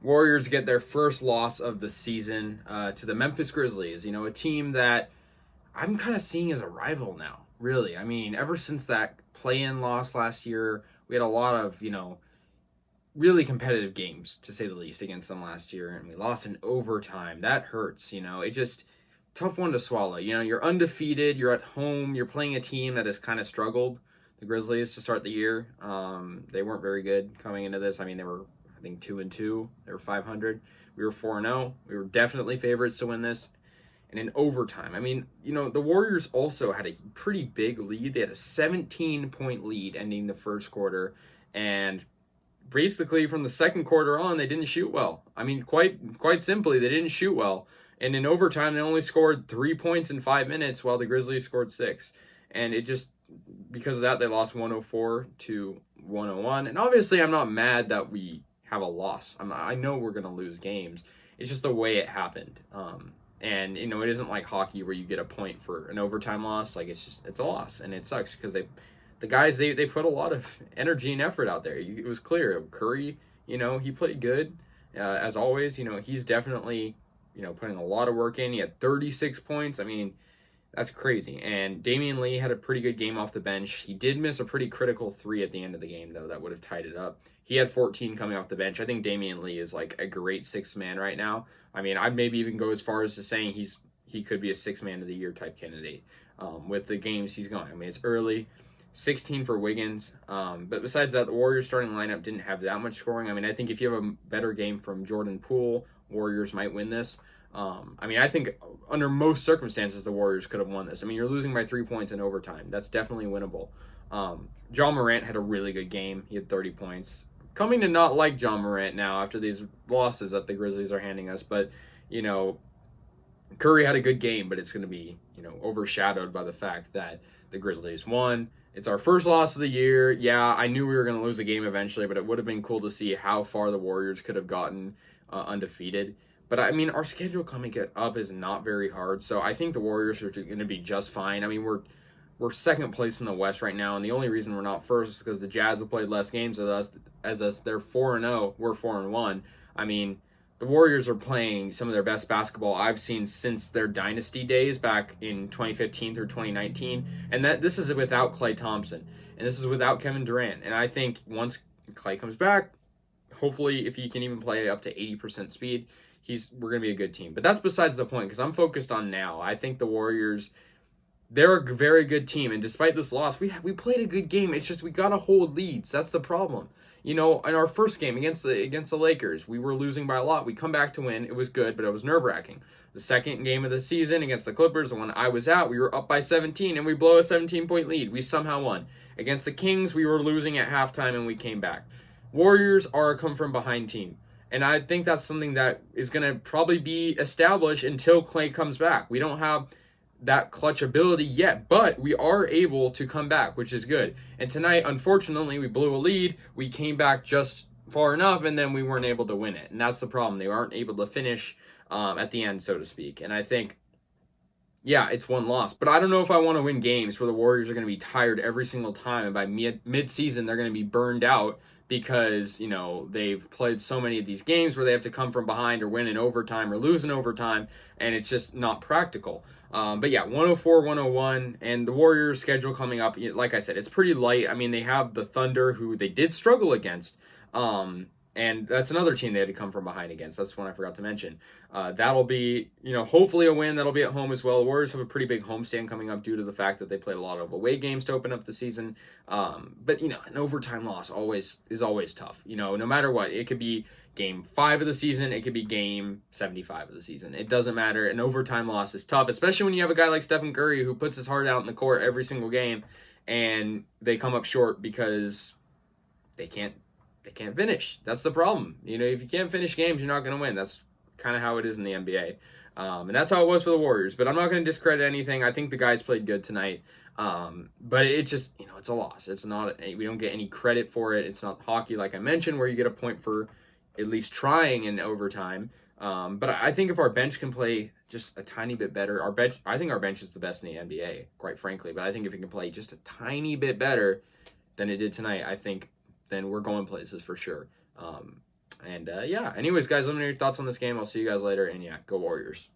Warriors get their first loss of the season to the Memphis Grizzlies. A team that I'm kind of seeing as a rival now, really. I mean, ever since that play-in loss last year, we had a lot of, really competitive games, to say the least, against them last year, and we lost in overtime. That hurts, It just, tough one to swallow. You're undefeated, you're at home, you're playing a team that has kind of struggled, the Grizzlies, to start the year. They weren't very good coming into this. I mean, they were, I think, 2-2. They were 500. We were 4-0. We were definitely favorites to win this. And in overtime, I mean, the Warriors also had a pretty big lead. They had a 17-point lead ending the first quarter, and basically from the second quarter on, they didn't shoot well. I mean, quite simply, they didn't shoot well. And in overtime, they only scored 3 points in 5 minutes, while the Grizzlies scored 6. And it just, because of that, they lost 104-101. And obviously, I'm not mad that we have a loss. I know we're going to lose games. It's just the way it happened. And, it isn't like hockey where you get a point for an overtime loss. Like, it's a loss. And it sucks because the guys, they put a lot of energy and effort out there. It was clear. Curry, he played good, as always. He's definitely, putting a lot of work in. He had 36 points. I mean, that's crazy. And Damian Lee had a pretty good game off the bench. He did miss a pretty critical 3 at the end of the game, though. That would have tied it up. He had 14 coming off the bench. I think Damian Lee is like a great sixth man right now. I mean, I'd maybe even go as far as to saying he could be a sixth man of the year type candidate with the games he's going. I mean, it's early. 16 for Wiggins. But besides that, the Warriors starting lineup didn't have that much scoring. I mean, I think if you have a better game from Jordan Poole, Warriors might win this. I mean, I think under most circumstances, the Warriors could have won this. I mean, you're losing by 3 points in overtime. That's definitely winnable. John Morant had a really good game. He had 30 points. Coming to not like John Morant now after these losses that the Grizzlies are handing us. But, Curry had a good game, but it's going to be, overshadowed by the fact that the Grizzlies won. It's our first loss of the year. Yeah, I knew we were going to lose a game eventually, but it would have been cool to see how far the Warriors could have gotten undefeated. But, I mean, our schedule coming up is not very hard, so I think the Warriors are going to be just fine. I mean, we're second place in the West right now, and the only reason we're not first is because the Jazz have played less games as us. They're 4-0. We're 4-1. I mean, the Warriors are playing some of their best basketball I've seen since their dynasty days back in 2015 through 2019, and this is without Klay Thompson, and this is without Kevin Durant. And I think once Klay comes back, hopefully if he can even play up to 80% speed, we're going to be a good team. But that's besides the point, because I'm focused on now. I think the Warriors, they're a very good team, and despite this loss, we played a good game. It's just we got to hold leads. That's the problem. In our first game against the Lakers, we were losing by a lot. We come back to win. It was good, but it was nerve-wracking. The second game of the season against the Clippers, the one I was at, we were up by 17, and we blow a 17-point lead. We somehow won. Against the Kings, we were losing at halftime, and we came back. Warriors are a come-from-behind team. And I think that's something that is going to probably be established until Klay comes back. We don't have that clutch ability yet, but we are able to come back, which is good. And tonight, unfortunately, we blew a lead. We came back just far enough, and then we weren't able to win it. And that's the problem. They aren't able to finish at the end, so to speak. And I think, yeah, it's one loss. But I don't know if I want to win games where the Warriors are going to be tired every single time. And by mid-season, they're going to be burned out because, they've played so many of these games where they have to come from behind or win in overtime or lose in overtime, and it's just not practical. But yeah, 104-101, and the Warriors' schedule coming up, like I said, it's pretty light. I mean, they have the Thunder, who they did struggle against, and that's another team they had to come from behind against. That's one I forgot to mention. That'll be, hopefully a win. That'll be at home as well. The Warriors have a pretty big homestand coming up due to the fact that they played a lot of away games to open up the season. But, an overtime loss is always tough. No matter what, it could be game 5 of the season. It could be game 75 of the season. It doesn't matter. An overtime loss is tough, especially when you have a guy like Stephen Curry who puts his heart out in the court every single game, and they come up short because they can't finish. That's the problem. If you can't finish games, you're not going to win. That's kind of how it is in the NBA. And that's how it was for the Warriors. But I'm not going to discredit anything. I think the guys played good tonight. But it's just, it's a loss. It's not, we don't get any credit for it. It's not hockey, like I mentioned, where you get a point for at least trying in overtime. But I think if our bench can play just a tiny bit better, I think our bench is the best in the NBA, quite frankly. But I think if it can play just a tiny bit better than it did tonight, I think then we're going places for sure. And yeah, anyways, guys, let me know your thoughts on this game. I'll see you guys later. And yeah, go Warriors.